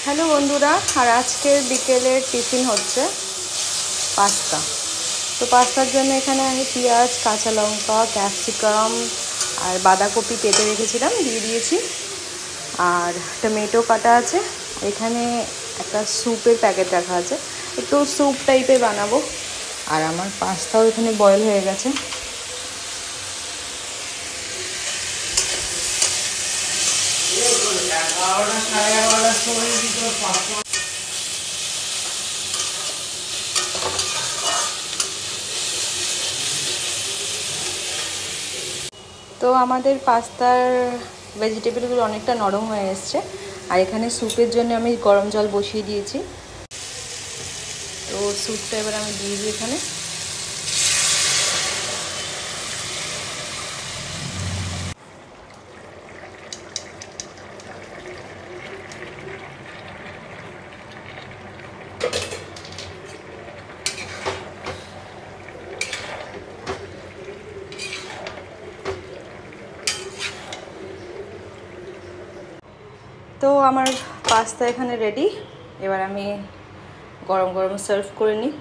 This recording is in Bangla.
হ্যালো বন্ধুরা, আর আজকের বিকেলের টিফিন হচ্ছে পাস্তা। তো পাস্তার জন্য এখানে আমি পেঁয়াজ, কাঁচা লঙ্কা, ক্যাপসিকাম আর বাঁধাকপি কেটে রেখেছিলাম, দিয়ে দিয়েছি। আর টমেটো কাটা আছে। এখানে একটা স্যুপের প্যাকেট রাখা আছে, একটু স্যুপ টাইপের বানাবো। আর আমার পাস্তাও এখানে বয়েল হয়ে গেছে। তো আমাদের পাস্তার ভেজিটেবলগুলো অনেকটা নরম হয়ে এসছে। আর এখানে স্যুপের জন্য আমি গরম জল বসিয়ে দিয়েছি। তো স্যুপটা এবার আমি দিয়ে দিই এখানে। তো আমার পাস্তা এখানে রেডি। এবার আমি গরম গরম সার্ভ করে নিই।